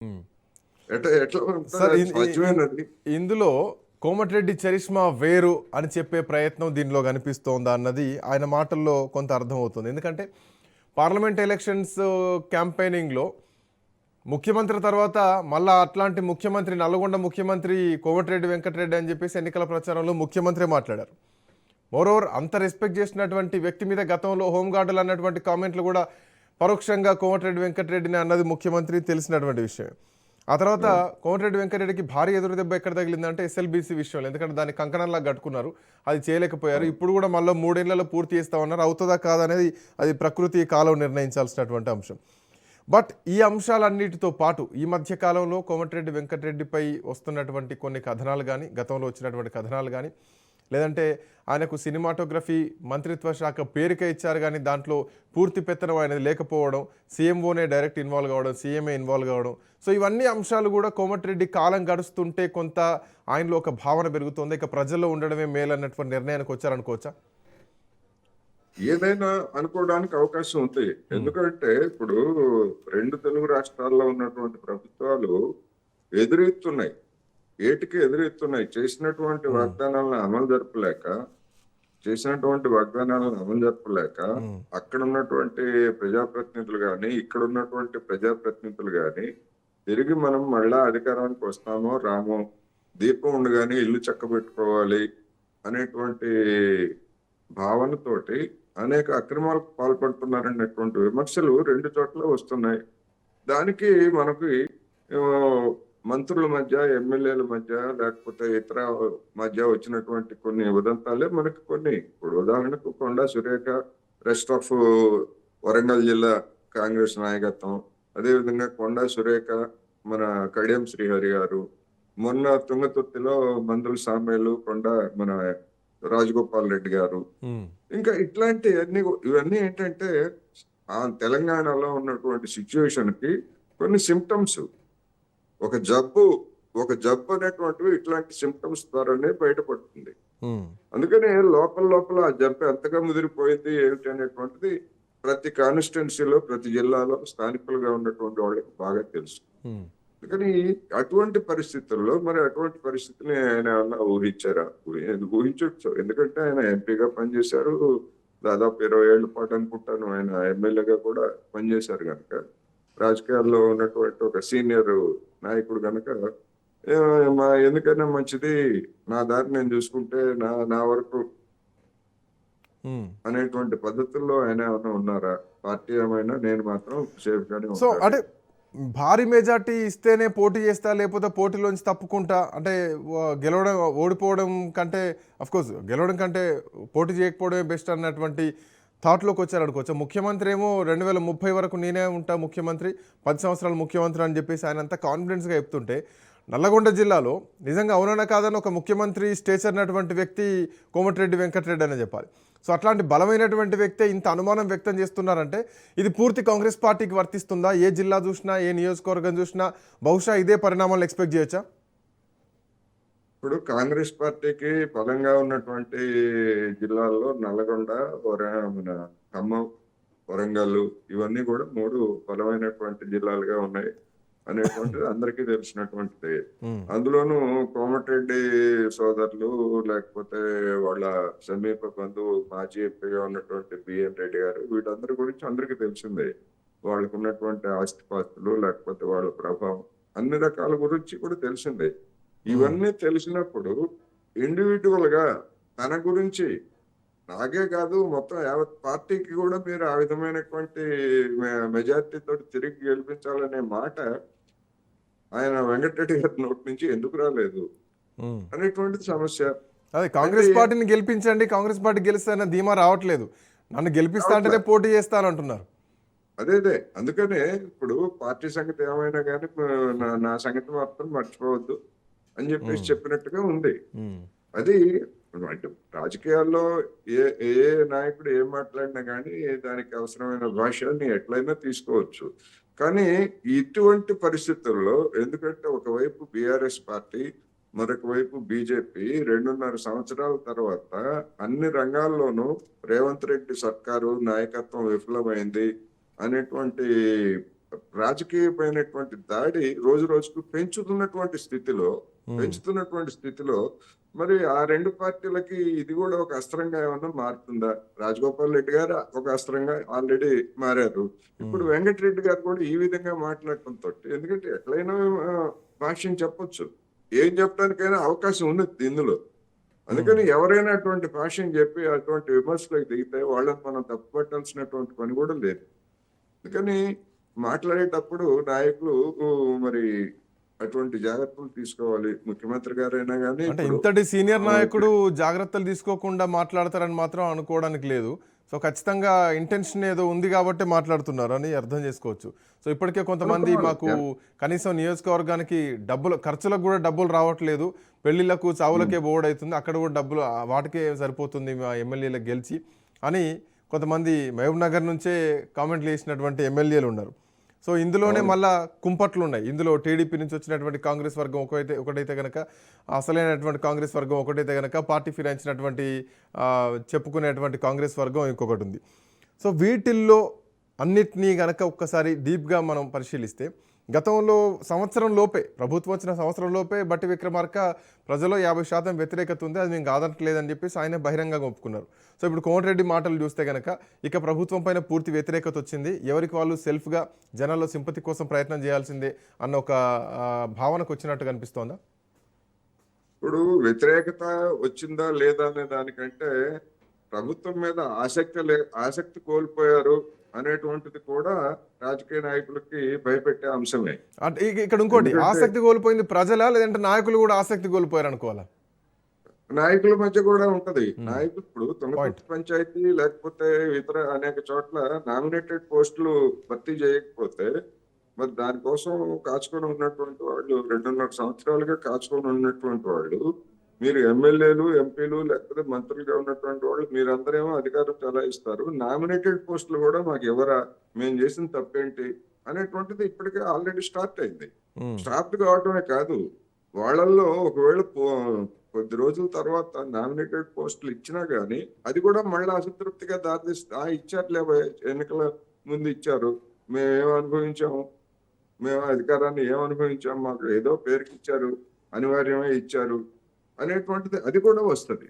ఉమ్. ఎట్లా ఎట్లా ఉంటుంది? సార్ అది సాధ్యమేనది? ఇందులో కోమటిరెడ్డి చరిష్మా వేరు అని చెప్పే ప్రయత్నం దీనిలో కనిపిస్తోందా అన్నది ఆయన మాటల్లో కొంత అర్థమవుతుంది. ఎందుకంటే పార్లమెంట్ ఎలక్షన్స్ క్యాంపెయినింగ్లో ముఖ్యమంత్రి తర్వాత మళ్ళా అట్లాంటి ముఖ్యమంత్రి నల్గొండ ముఖ్యమంత్రి కోమటిరెడ్డి వెంకటరెడ్డి అని చెప్పేసి ఎన్నికల ప్రచారంలో ముఖ్యమంత్రి మాట్లాడారు. మోరోవర్ అంత రెస్పెక్ట్ చేసినటువంటి వ్యక్తి మీద గతంలో హోంగార్డులు అన్నటువంటి కామెంట్లు కూడా పరోక్షంగా కోమటిరెడ్డి వెంకటరెడ్డిని అన్నది ముఖ్యమంత్రి తెలిసినటువంటి విషయం. ఆ తర్వాత కోమటిరెడ్డి వెంకటరెడ్డికి భారీ ఎదురు దెబ్బ ఎక్కడ తగిలిందంటే ఎస్ఎల్బీసీ విషయంలో. ఎందుకంటే దాన్ని కంకణంలా కట్టుకున్నారు, అది చేయలేకపోయారు. ఇప్పుడు కూడా మళ్ళీ 3 ఏళ్లలో పూర్తి చేస్తామన్నారు. అవుతుందా కాదనేది అది ప్రకృతి కాలం నిర్ణయించాల్సినటువంటి అంశం. బట్ ఈ అంశాలన్నిటితో పాటు ఈ మధ్య కాలంలో కోమటిరెడ్డి వెంకటరెడ్డిపై వస్తున్నటువంటి కొన్ని కథనాలు కానీ, గతంలో వచ్చినటువంటి కథనాలు కానీ, లేదంటే ఆయనకు సినిమాటోగ్రఫీ మంత్రిత్వ శాఖ పేరుకే ఇచ్చారు కానీ దాంట్లో పూర్తి పెత్తనం అనేది లేకపోవడం, సీఎంఓనే డైరెక్ట్ ఇన్వాల్వ్ కావడం, సీఎంఏ ఇన్వాల్వ్ కావడం. సో ఇవన్నీ అంశాలు కూడా కోమటిరెడ్డి కాలం గడుస్తుంటే కొంత ఆయనలో ఒక భావన పెరుగుతుంది, ఇక ప్రజల్లో ఉండడమే మేలన్నటువంటి నిర్ణయానికి వచ్చారనుకోవచ్చా? ఏదైనా అనుకోవడానికి అవకాశం ఉంది. ఎందుకంటే ఇప్పుడు 2 తెలుగు రాష్ట్రాల్లో ఉన్నటువంటి ప్రభుత్వాలు ఎదురెత్తున్నాయి. ఏటికి ఎదురెత్తున్నాయి. చేసినటువంటి వాగ్దానాలను అమలు జరపలేక అక్కడ ఉన్నటువంటి ప్రజాప్రతినిధులు కానీ, ఇక్కడ ఉన్నటువంటి ప్రజాప్రతినిధులు కానీ తిరిగి మనం మళ్ళా అధికారానికి వస్తామో రామో, దీపం ఉండగానే ఇల్లు చక్కబెట్టుకోవాలి అనేటువంటి భావనతోటి అనేక అక్రమాలకు పాల్పడుతున్నారనేటువంటి విమర్శలు 2 చోట్ల వస్తున్నాయి. దానికి మనకి ఆ, మంత్రుల మధ్య, ఎమ్మెల్యేల మధ్య, లేకపోతే ఇతర మధ్య వచ్చినటువంటి కొన్ని ఉదంతాలే మనకి కొన్ని. ఇప్పుడు ఉదాహరణకు కొండా సురేఖ, రెస్ట్ ఆఫ్ వరంగల్ జిల్లా కాంగ్రెస్ నాయకత్వం, అదేవిధంగా కొండా సురేఖ, మన కడియం శ్రీహరి గారు, మొన్న తుంగతుర్తిలో మందుల సామేలు, మన రాజగోపాల్ రెడ్డి గారు, ఇంకా ఇవన్నీ ఏంటంటే ఆ తెలంగాణలో ఉన్నటువంటి సిచ్యువేషన్ కి కొన్ని సిమ్టమ్స్. ఒక జబ్బు ఒక జబ్బు అనేటువంటివి ఇట్లాంటి సిమ్టమ్స్ ద్వారానే బయటపడుతుంది. అందుకని లోపల లోపల ఆ జబ్బు ఎంతగా ముదిరిపోయింది ఏమిటి అనేటువంటిది ప్రతి కాన్స్టిట్యున్సీలో, ప్రతి జిల్లాలో స్థానికులుగా ఉన్నటువంటి వాళ్ళకి బాగా తెలుసు. అందుకని అటువంటి పరిస్థితుల్లో అటువంటి పరిస్థితిని ఆయన ఏమన్నా ఊహించారా? ఊహించవచ్చు. ఎందుకంటే ఆయన ఎంపీగా పనిచేశారు, దాదాపు 20 ఏళ్ల పాటు అనుకుంటాను ఆయన ఎమ్మెల్యేగా కూడా పనిచేశారు కనుక, రాజకీయాల్లో ఉన్నటువంటి ఒక సీనియర్ నాయకుడు కనుక ఎందుకైనా మంచిది నా దారి నేను చూసుకుంటే నా వరకు అనేటువంటి పద్ధతుల్లో ఆయన ఏమైనా ఉన్నారా? పార్టీ ఏమైనా నేను మాత్రం సేఫ్ గానే సో ఉంటాను. అంటే భారీ మెజార్టీ ఇస్తేనే పోటీ చేస్తా, లేకపోతే పోటీలోంచి తప్పుకుంటా అంటే గెలవడం ఓడిపోవడం కంటే, అఫ్కోర్స్ గెలవడం కంటే పోటీ చేయకపోవడమే బెస్ట్ అన్నటువంటి థాట్లోకి వచ్చారనుకోవచ్చు. ముఖ్యమంత్రి ఏమో 2030 వరకు నేనే ఉంటా ముఖ్యమంత్రి, 10 సంవత్సరాలు ముఖ్యమంత్రి అని చెప్పేసి ఆయన అంతా కాన్ఫిడెన్స్గా చెప్తుంటే, నల్లగొండ జిల్లాలో నిజంగా అవునన్నా కాదని ఒక ముఖ్యమంత్రి స్టేచర్ అన్నటువంటి వ్యక్తి కోమటిరెడ్డి వెంకటరెడ్డి అనే చెప్పాలి. సో అట్లాంటి బలమైనటువంటి వ్యక్తే ఇంత అనుమానం వ్యక్తం చేస్తున్నారంటే ఇది పూర్తి కాంగ్రెస్ పార్టీకి వర్తిస్తుందా? ఏ జిల్లా చూసినా, ఏ నియోజకవర్గం చూసినా బహుశా ఇదే పరిణామాలను ఎక్స్పెక్ట్ చేయొచ్చా? ఇప్పుడు కాంగ్రెస్ పార్టీకి బలంగా ఉన్నటువంటి జిల్లాల్లో నల్లగొండ, మన ఖమ్మం, వరంగల్ ఇవన్నీ కూడా 3 బలమైనటువంటి జిల్లాలుగా ఉన్నాయి అనేటువంటిది అందరికీ తెలిసినటువంటిది. అందులోనూ కోమటిరెడ్డి సోదరులు, లేకపోతే వాళ్ళ సమీప బంధువు మాజీ ఎంపీగా ఉన్నటువంటి బిఎన్ రెడ్డి గారు, వీళ్ళందరి గురించి అందరికీ తెలిసిందే. వాళ్ళకు ఉన్నటువంటి ఆస్తిపాస్తులు, లేకపోతే వాళ్ళ ప్రభావం, అన్ని రకాల గురించి కూడా తెలిసిందే. ఇవన్నీ తెలిసినప్పుడు ఇండివిజువల్ గా తన గురించి, నాకే కాదు మొత్తం యావత్ పార్టీకి కూడా మీరు ఆ విధమైనటువంటి మెజారిటీ తోటి తిరిగి గెలిపించాలనే మాట ఆయన వెంకటరెడ్డి గారి నోటి నుంచి ఎందుకు రాలేదు అనేటువంటిది సమస్య. అదే కాంగ్రెస్ పార్టీని గెలిపించండి, కాంగ్రెస్ పార్టీ గెలిస్తే ధీమా రావట్లేదు, నన్ను గెలిపిస్తా అంటేనే పోటీ చేస్తానంటున్నారు. అదే అందుకనే ఇప్పుడు పార్టీ సంగతి ఏమైనా కానీ నా సంగతి మాత్రం మర్చిపోవద్దు అని చెప్పేసి చెప్పినట్టుగా ఉంది. అది అంటే రాజకీయాల్లో ఏ ఏ నాయకుడు ఏం మాట్లాడినా కానీ దానికి అవసరమైన భాషని ఎట్లయినా తీసుకోవచ్చు. కానీ ఇటువంటి పరిస్థితుల్లో, ఎందుకంటే ఒకవైపు బీఆర్ఎస్ పార్టీ, మరొక వైపు బీజేపీ 2.5 సంవత్సరాల తర్వాత అన్ని రంగాల్లోనూ రేవంత్ రెడ్డి సర్కారు నాయకత్వం విఫలమైంది అనేటువంటి రాజకీయమైనటువంటి దాడి రోజు రోజుకు పెంచుతున్నటువంటి స్థితిలో మరి ఆ రెండు పార్టీలకి ఇది కూడా ఒక అస్త్రంగా ఏమన్నా మారుతుందా? రాజగోపాల్ రెడ్డి గారు ఒక అస్త్రంగా ఆల్రెడీ మారారు. ఇప్పుడు వెంకటరెడ్డి గారు కూడా ఈ విధంగా మాట్లాడటంతో, ఎందుకంటే ఎట్లయినా భాష్యం చెప్పొచ్చు, ఏం చెప్పడానికైనా అవకాశం ఉంది ఇందులో. అందుకని ఎవరైనా అటువంటి భాష్యం చెప్పి అటువంటి విమర్శలకు దిగితే వాళ్ళని మనం తప్పుపట్టాల్సినటువంటి పని కూడా లేదు. అందుకని మాట్లాడేటప్పుడు నాయకులు మరి అటువంటి జాగ్రత్తలు తీసుకోవాలి. ముఖ్యమంత్రి గారైనా కానీ అంటే ఇప్పుడు ఇంతటి సీనియర్ నాయకుడు జాగ్రత్తలు తీసుకోకుండా మాట్లాడతారని మాత్రం అనుకోవడానికి లేదు. సో ఖచ్చితంగా ఇంటెన్షన్ ఏదో ఉంది కాబట్టి మాట్లాడుతున్నారు అని అర్థం చేసుకోవచ్చు. సో ఇప్పటికే కొంతమంది మాకు కనీసం నియోజకవర్గానికి డబ్బులు ఖర్చులకు కూడా డబ్బులు రావట్లేదు, పెళ్లిళ్లకు చావులకే బోర్డు అవుతుంది, అక్కడ కూడా డబ్బులు వాటికే సరిపోతుంది మా ఎమ్మెల్యేలకు గెలిచి అని కొంతమంది మహబూబ్ నగర్ నుంచే కామెంట్లు చేసినటువంటి ఎమ్మెల్యేలు ఉన్నారు. సో ఇందులోనే మళ్ళా కుంపట్లు ఉన్నాయి. ఇందులో టీడీపీ నుంచి వచ్చినటువంటి కాంగ్రెస్ వర్గం ఒకటైతే కనుక, అసలైనటువంటి కాంగ్రెస్ వర్గం ఒకటైతే కనుక, పార్టీ ఫిరాయించినటువంటి చెప్పుకునేటువంటి కాంగ్రెస్ వర్గం ఇంకొకటి ఉంది. సో వీటిల్లో అన్నిటినీ గనక ఒక్కసారి డీప్గా మనం పరిశీలిస్తే, గతంలో సంవత్సరం లోపే, ప్రభుత్వం వచ్చిన సంవత్సరం లోపే బట్టి విక్రమార్క ప్రజల్లో 50% వ్యతిరేకత ఉంది, అది మేము కాదనట్లేదని చెప్పేసి ఆయన బహిరంగంగా ఒప్పుకున్నారు. సో ఇప్పుడు కోమటిరెడ్డి మాటలు చూస్తే కనుక ఇక ప్రభుత్వం పైన పూర్తి వ్యతిరేకత వచ్చింది, ఎవరికి వాళ్ళు సెల్ఫ్గా జనాల్లో సింపతి కోసం ప్రయత్నం చేయాల్సిందే అన్న ఒక భావనకు వచ్చినట్టు కనిపిస్తోందా? ఇప్పుడు వ్యతిరేకత వచ్చిందా లేదా అనే దానికంటే ప్రభుత్వం మీద ఆసక్తి కోల్పోయారు అనేటువంటిది కూడా రాజకీయ నాయకులకి భయపెట్టే అంశమే. అంటే ఇక్కడ ఇంకోటి, ఆసక్తి కోల్పోయింది ప్రజలా లేదంటే నాయకులు కూడా ఆసక్తి కోల్పోయారు అనుకోవాలా? నాయకుల మధ్య కూడా ఉంటది. నాయకులు ఇప్పుడు తుంగతుర్తి పంచాయతీ లేకపోతే ఇతర అనేక చోట్ల నామినేటెడ్ పోస్టులు భర్తీ చేయకపోతే మరి దానికోసం కాచుకొని ఉన్నటువంటి వాళ్ళు 2.5 సంవత్సరాలుగా కాచుకొని ఉన్నటువంటి వాళ్ళు, మీరు ఎమ్మెల్యేలు, ఎంపీలు లేకపోతే మంత్రులుగా ఉన్నటువంటి వాళ్ళు మీరందరేమో అధికారం చెలాయిస్తారు, నామినేటెడ్ పోస్టులు కూడా మాకు ఎవరా, మేము చేసిన తప్పేంటి అనేటువంటిది ఇప్పటికే ఆల్రెడీ స్టార్ట్ అయింది. స్టార్ట్ కావటమే కాదు, వాళ్ళల్లో ఒకవేళ కొద్ది రోజుల తర్వాత నామినేటెడ్ పోస్టులు ఇచ్చినా గానీ అది కూడా మళ్ళీ అసంతృప్తిగా దారితీస్తుంది. ఇచ్చారులే, ఎన్నికల ముందు ఇచ్చారు, మేమేం అనుభవించాము, మేము అధికారాన్ని ఏమనుభవించాము, మాకు ఏదో పేరుకి ఇచ్చారు, అనివార్యమే ఇచ్చారు అనేటువంటిది అది కూడా వస్తుంది.